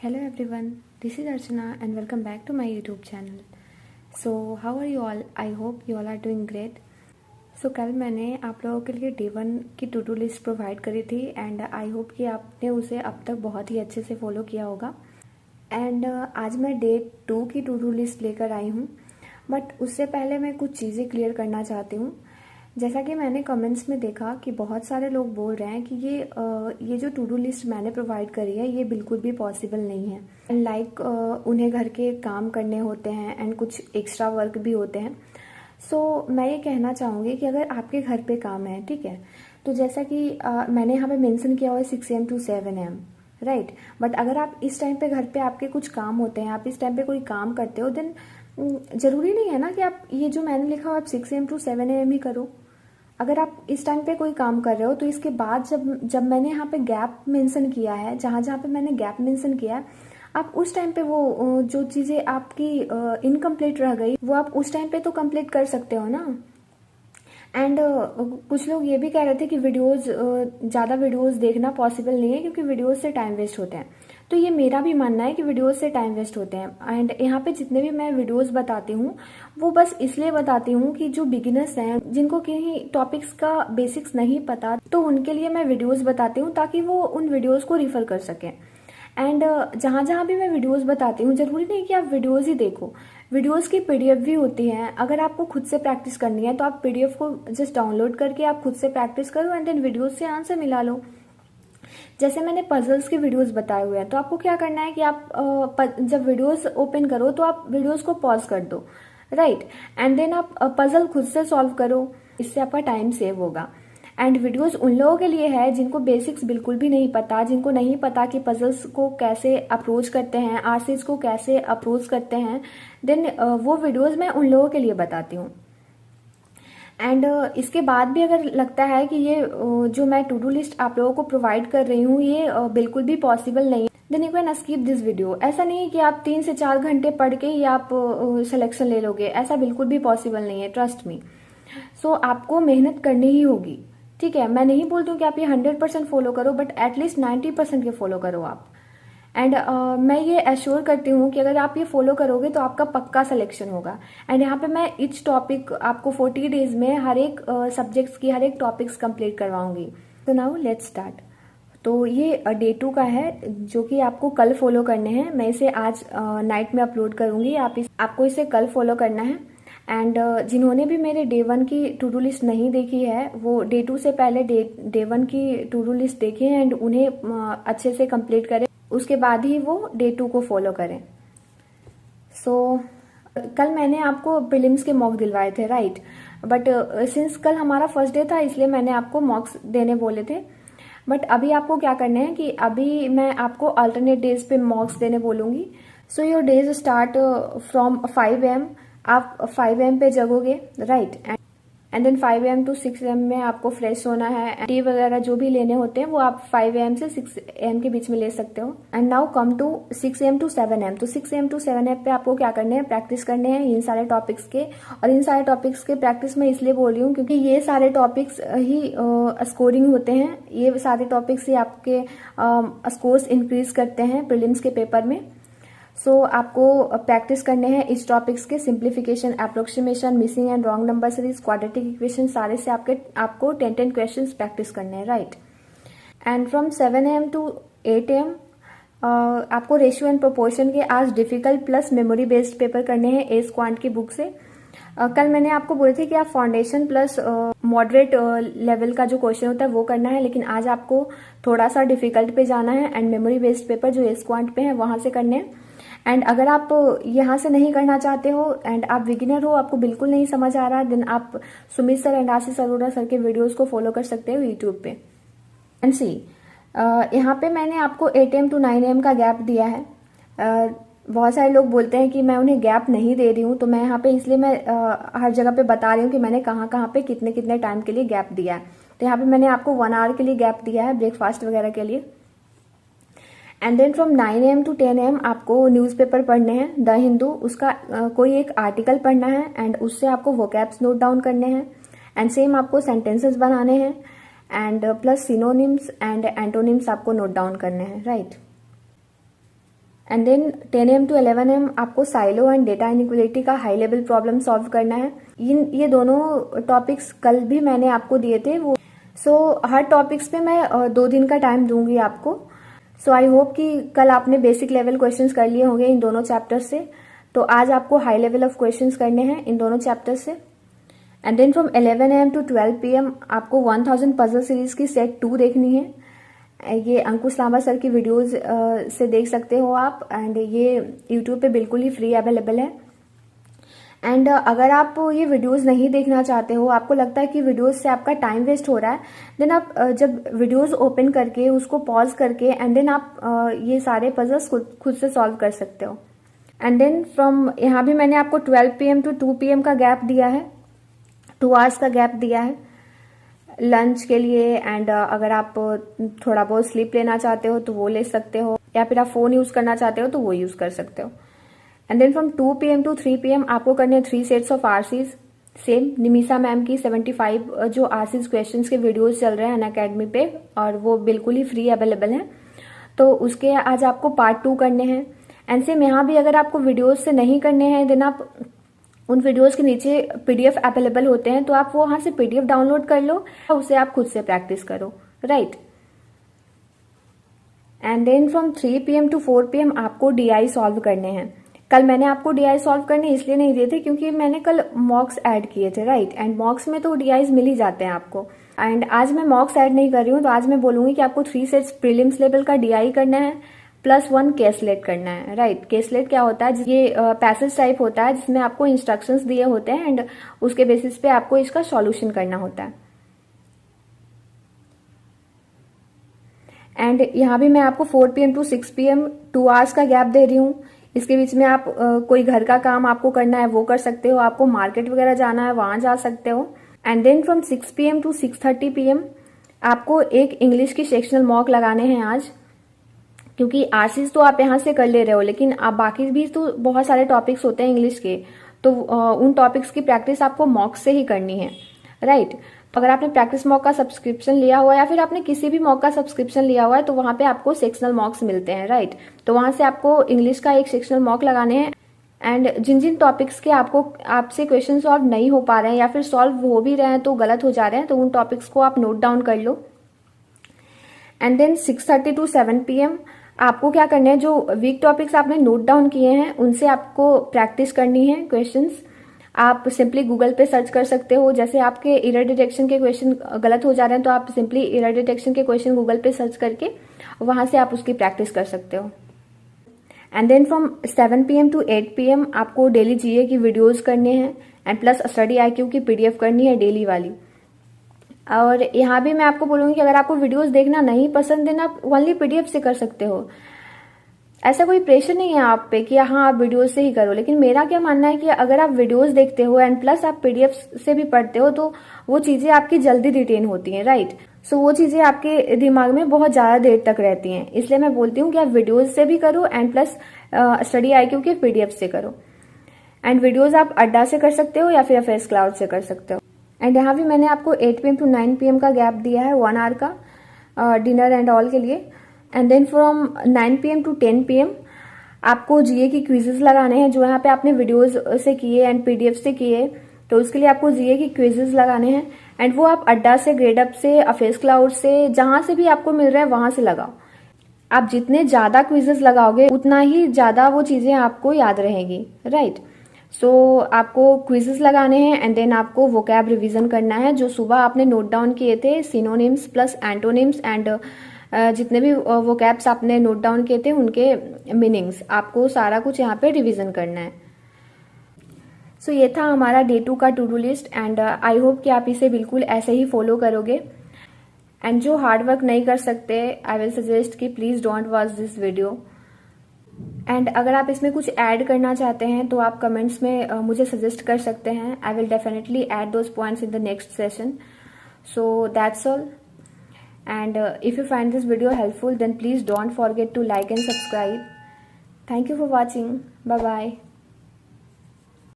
Hello everyone, this is Archana and welcome back to my YouTube channel. So how are you all? I hope you all are doing great. So कल मैंने आप लोगों के लिए day 1 की to do list provide करी थी and I hope कि आपने उसे अब तक बहुत ही अच्छे से फॉलो किया होगा. एंड आज मैं डे 2 की टू डू लिस्ट लेकर आई हूँ. बट उससे पहले मैं कुछ चीज़ें क्लियर करना चाहती हूँ. जैसा कि मैंने कमेंट्स में देखा कि बहुत सारे लोग बोल रहे हैं कि ये जो टू डू लिस्ट मैंने प्रोवाइड करी है ये बिल्कुल भी पॉसिबल नहीं है. एंड लाइक उन्हें घर के काम करने होते हैं एंड कुछ एक्स्ट्रा वर्क भी होते हैं. सो मैं ये कहना चाहूँगी कि अगर आपके घर पे काम है, ठीक है, तो जैसा कि मैंने यहाँ पे मेंशन किया हुआ है 6 AM to 7 AM, right. But अगर आप इस टाइम पे घर पे आपके कुछ काम होते हैं, आप इस टाइम पे कोई काम करते हो, देन ज़रूरी नहीं है ना कि आप ये जो मैंने लिखा हो आप 6 AM to 7 AM ही करो. अगर आप इस टाइम पे कोई काम कर रहे हो तो इसके बाद जब मैंने यहाँ पे गैप मेंशन किया है, जहाँ जहाँ पे मैंने गैप मेंशन किया है, आप उस टाइम पे वो जो चीज़ें आपकी इनकम्प्लीट रह गई वो आप उस टाइम पे तो कंप्लीट कर सकते हो ना. एंड कुछ लोग ये भी कह रहे थे कि ज़्यादा वीडियोस देखना पॉसिबल नहीं है क्योंकि वीडियोस से टाइम वेस्ट होते हैं. तो ये मेरा भी मानना है कि वीडियोस से टाइम वेस्ट होते हैं. एंड यहाँ पे जितने भी मैं वीडियोस बताती हूँ वो बस इसलिए बताती हूँ कि जो बिगिनर्स हैं, जिनको किन्हीं टॉपिक्स का बेसिक्स नहीं पता, तो उनके लिए मैं वीडियोस बताती हूँ ताकि वो उन वीडियोस को रिफर कर सकें. एंड जहाँ जहाँ भी मैं वीडियोस बताती हूँ ज़रूरी नहीं कि आप वीडियोस ही देखो. वीडियोस की पीडीएफ भी होती हैं. अगर आपको खुद से प्रैक्टिस करनी है तो आप पीडीएफ को जस्ट डाउनलोड करके आप खुद से प्रैक्टिस करो एंड देन वीडियोस से आंसर मिला लो. जैसे मैंने पजल्स के वीडियोस बताए हुए हैं, तो आपको क्या करना है कि आप जब वीडियोस ओपन करो तो आप वीडियोस को पॉज कर दो, राइट. एंड देन आप पजल खुद से सॉल्व करो. इससे आपका टाइम सेव होगा. एंड वीडियोस उन लोगों के लिए है जिनको बेसिक्स बिल्कुल भी नहीं पता, जिनको नहीं पता कि पजल्स को कैसे अप्रोच करते हैं, आरसीज को कैसे अप्रोच करते हैं. देन वो वीडियोस मैं उन लोगों के लिए बताती हूँ. एंड इसके बाद भी अगर लगता है कि ये जो मैं टू डू लिस्ट आप लोगों को प्रोवाइड कर रही हूँ ये बिल्कुल भी पॉसिबल नहीं है, then you can skip this video. ऐसा नहीं है कि आप 3 से 4 घंटे पढ़ के ही आप सिलेक्शन ले लोगे. ऐसा बिल्कुल भी पॉसिबल नहीं है, ट्रस्ट मी. सो आपको मेहनत करनी ही होगी, ठीक है. मैं नहीं बोलती हूँ कि आप ये 100% फॉलो करो, बट एटलीस्ट 90% के फॉलो करो आप. एंड मैं ये एश्योर करती हूँ कि अगर आप ये फॉलो करोगे तो आपका पक्का सिलेक्शन होगा. एंड यहाँ पे मैं ईच टॉपिक आपको 40 डेज में हर एक सब्जेक्ट्स की हर एक टॉपिक्स कंप्लीट करवाऊंगी. तो नाउ लेट्स स्टार्ट. तो ये डे 2 का है जो कि आपको कल फॉलो करने हैं. मैं इसे आज नाइट में अपलोड करूंगी. आपको इसे कल फॉलो करना है. एंड जिन्होंने भी मेरे डे 1 की टू डू लिस्ट नहीं देखी है वो डे 2 से पहले डे 1 की टू डू लिस्ट देखें एंड उन्हें अच्छे से कंप्लीट करें. उसके बाद ही वो डे 2 को फॉलो करें. सो कल मैंने आपको प्रीलिम्स के मॉक दिलवाए थे, राइट. बट सिंस कल हमारा फर्स्ट डे था इसलिए मैंने आपको मॉक्स देने बोले थे. बट अभी आपको क्या करना है कि अभी मैं आपको अल्टरनेट डेज पे मॉक्स देने बोलूंगी. So your days start from 5 AM. आप 5 AM पे जगोगे, right. And then 5 AM to 6 AM में आपको फ्रेश होना है. टी वगैरह जो भी लेने होते हैं वो आप 5 AM से 6 AM के बीच में ले सकते हो. And now come to 6 AM to 7 AM. तो 6 AM to 7 AM पे आपको क्या करने हैं, प्रैक्टिस करने हैं इन सारे टॉपिक्स के. और इन सारे टॉपिक्स के प्रैक्टिस मैं इसलिए बोल रही हूँ क्योंकि ये सारे टॉपिक्स ही स्कोरिंग होते हैं. ये सारे टॉपिक्स ही आपके स्कोर्स इंक्रीज करते हैं प्रीलिम्स के पेपर में. सो आपको प्रैक्टिस करने हैं इस टॉपिक्स के simplification, approximation, missing and wrong number series, quadratic equation, सारे से आपको 10 क्वेश्चंस प्रैक्टिस करने हैं, right. And from 7 AM to 8 AM आपको रेशियो एंड प्रोपोर्शन के आज difficult plus memory based paper करने हैं एस क्वांट की बुक से. कल मैंने आपको बोले थे कि आप फाउंडेशन प्लस मॉडरेट लेवल का जो क्वेश्चन होता है वो करना है, लेकिन आज आपको थोड़ा सा डिफिकल्ट पे जाना है एंड मेमोरी बेस्ड पेपर जो एस क्वांट पे है वहां से करने हैं. एंड अगर आप यहाँ से नहीं करना चाहते हो एंड आप बिगिनर हो, आपको बिल्कुल नहीं समझ आ रहा, देन आप Sumit sir and Ashish Arora sir के वीडियोस को फॉलो कर सकते हो यूट्यूब पे. एंड सी यहाँ पे मैंने आपको 8 AM to 9 AM का गैप दिया है. बहुत सारे लोग बोलते हैं कि मैं उन्हें गैप नहीं दे रही हूँ, तो मैं यहाँ पे इसलिए मैं हर जगह पे बता रही हूँ कि मैंने कहाँ कहाँ पे कितने कितने टाइम के लिए गैप दिया है. तो यहाँ पे मैंने आपको 1 hour के लिए गैप दिया है ब्रेकफास्ट वगैरह के लिए. And then from 9 AM to 10 AM आपको न्यूज़पेपर पढ़ने हैं द हिंदू. उसका कोई एक आर्टिकल पढ़ना है एंड उससे आपको वोकैब्स नोट डाउन करने हैं. एंड सेम आपको सेंटेंसेस बनाने हैं and plus synonyms and antonyms आपको नोट डाउन करने हैं, right. And then 10 AM to 11 AM आपको साइलो एंड डेटा इनइक्वलिटी का हाई लेवल प्रॉब्लम सॉल्व करना है। ये दोनों टॉपिक्स कल भी मैंने आपको दिए थे वो। हर टॉपिक्स पे मैं 2 दिन का टाइम दूंगी आपको। आई होप कि कल आपने बेसिक लेवल क्वेश्चंस कर लिए होंगे इन दोनों चैप्टर से। तो आज आपको हाई लेवल ऑफ क्वेश्चंस करने हैं इन दोनों चैप्टर से। And then from 11 AM to 12 PM आपको 1000 पजल सीरीज की सेट 2 देखनी है। ये अंकुश लांबा सर की वीडियोस से देख सकते हो आप, एंड ये यूट्यूब पे बिल्कुल ही फ्री अवेलेबल है। एंड अगर आप ये वीडियोस नहीं देखना चाहते हो, आपको लगता है कि वीडियोस से आपका टाइम वेस्ट हो रहा है, देन आप जब वीडियोस ओपन करके उसको पॉज करके एंड देन आप ये सारे पजल्स खुद से सॉल्व कर सकते हो। एंड देन फ्रॉम यहाँ भी मैंने आपको 12 PM to 2 PM का गैप दिया है, 2 आवर्स का गैप दिया है लंच के लिए। एंड अगर आप थोड़ा बहुत स्लीप लेना चाहते हो तो वो ले सकते हो, या फिर आप फोन यूज करना चाहते हो तो वो यूज कर सकते हो। And then from 2 PM to 3 PM आपको करने हैं 3 sets of RCs. Same Nimisha ma'am की 75 जो आरसीज क्वेश्चंस के वीडियोस चल रहे हैं अनअकैडमी पे, और वो बिल्कुल ही फ्री अवेलेबल हैं, तो उसके आज आपको पार्ट 2 करने हैं। एंड सेम यहाँ भी अगर आपको वीडियोज से नहीं करने हैं, देन आप उन वीडियोस के नीचे PDF अवेलेबल होते हैं, तो आप वो वहां से PDF डाउनलोड कर लो, उसे आप खुद से प्रैक्टिस करो, right. And then from 3 PM to 4 PM आपको DI सॉल्व करने हैं। कल मैंने आपको DI सॉल्व करने इसलिए नहीं दिए थे क्योंकि मैंने कल मॉक्स ऐड किए थे, राइट। एंड मॉक्स में तो DIs मिल ही जाते हैं आपको। एंड आज मैं मॉक्स ऐड नहीं कर रही हूँ, तो आज मैं बोलूंगी कि आपको 3 सेट्स प्रीलिम्स लेवल का DI करना है प्लस 1 केसलेट करना है, राइट। केसलेट क्या होता है, ये पैसेज टाइप होता है जिसमें आपको इंस्ट्रक्शंस दिए होते हैं एंड उसके बेसिस पे आपको इसका सॉल्यूशन करना होता है। एंड यहाँ भी मैं आपको 4 PM to 6 PM 2 आवर्स का गैप दे रही हूँ। इसके बीच में आप कोई घर का काम आपको करना है वो कर सकते हो, आपको मार्केट वगैरह जाना है वहां जा सकते हो। And then from 6 PM to 6:30 PM आपको एक इंग्लिश की सेक्शनल मॉक लगाने हैं आज, क्योंकि आरसीज तो आप यहाँ से कर ले रहे हो, लेकिन आप बाकी भी तो बहुत सारे टॉपिक्स होते हैं इंग्लिश के, तो उन टॉपिक्स की प्रैक्टिस आपको मॉक से ही करनी है, राइट। अगर आपने प्रैक्टिस मॉक का सब्सक्रिप्शन लिया हुआ है या फिर आपने किसी भी मॉक का सब्सक्रिप्शन लिया हुआ है, तो वहां पे आपको सेक्शनल मॉक्स मिलते हैं, राइट। तो वहां से आपको इंग्लिश का एक सेक्शनल मॉक लगाने हैं। एंड जिन जिन टॉपिक्स के आपसे क्वेश्चन सॉल्व नहीं हो पा रहे हैं या फिर सॉल्व हो भी रहे हैं तो गलत हो जा रहे हैं, तो उन टॉपिक्स को आप नोट डाउन कर लो। एंड देन 6:30 to 7 PM आपको क्या करना है, जो वीक टॉपिक्स आपने नोट डाउन किए हैं उनसे आपको प्रैक्टिस करनी है क्वेश्चंस। आप सिंपली गूगल पे सर्च कर सकते हो, जैसे आपके एरर डिटेक्शन के क्वेश्चन गलत हो जा रहे हैं तो आप सिंपली एरर डिटेक्शन के क्वेश्चन गूगल पे सर्च करके वहां से आप उसकी प्रैक्टिस कर सकते हो। And then from 7 PM to 8 PM आपको डेली GA की वीडियोज करने हैं एंड प्लस स्टडी IQ की PDF करनी है डेली वाली। और यहाँ भी मैं आपको बोलूंगी कि अगर आपको वीडियोस देखना नहीं पसंद है ना, आप ओनली PDF से कर सकते हो। ऐसा कोई प्रेशर नहीं है आप पे कि हाँ आप वीडियोस से ही करो, लेकिन मेरा क्या मानना है कि अगर आप वीडियोस देखते हो एंड प्लस आप PDF से भी पढ़ते हो तो वो चीजें आपकी जल्दी रिटेन होती हैं, राइट। सो वो चीजें आपके दिमाग में बहुत ज्यादा देर तक रहती हैं, इसलिए मैं बोलती हूँ कि आप वीडियोज से भी करो एंड प्लस स्टडी IQ के PDF से करो। एंड वीडियोज आप अड्डा से कर सकते हो या फिर अफेयर्स क्लाउड से कर सकते हो। एंड यहाँ भी मैंने आपको 8 PM to 9 PM का गैप दिया है 1 आवर का डिनर एंड ऑल के लिए। And then from 9 PM to 10 PM आपको GA की क्विजेस लगाने हैं, जो यहाँ पे आपने वीडियोस से किए एंड PDF से किए, तो उसके लिए आपको GA की क्विजेस लगाने हैं। एंड वो आप अड्डा से, ग्रेडअप से, अफेयर्स क्लाउड से, जहां से भी आपको मिल रहा है वहां से लगाओ। आप जितने ज्यादा क्विजेस लगाओगे उतना ही ज्यादा वो चीजें आपको याद रहेगी, राइट। आपको क्विजेस लगाने हैं एंड देन आपको वोकैब रिवीजन करना है, जो सुबह आपने नोट डाउन किए थे, सिनोनिम्स प्लस एंटोनिम्स एंड जितने भी वोकैब्स आपने नोट डाउन किए थे उनके मीनिंग्स, आपको सारा कुछ यहाँ पे रिवीजन करना है। ये था हमारा Day 2 का to do list and I hope कि आप इसे बिल्कुल ऐसे ही फॉलो करोगे। एंड जो हार्ड वर्क नहीं कर सकते, आई विल सजेस्ट कि please don't watch this video. And अगर आप इसमें कुछ ऐड करना चाहते हैं तो आप कमेंट्स में मुझे सजेस्ट कर सकते हैं। I will definitely add those points in the next session. So that's all. And if you find this video helpful, then please don't forget to like and subscribe. Thank you for watching. Bye bye.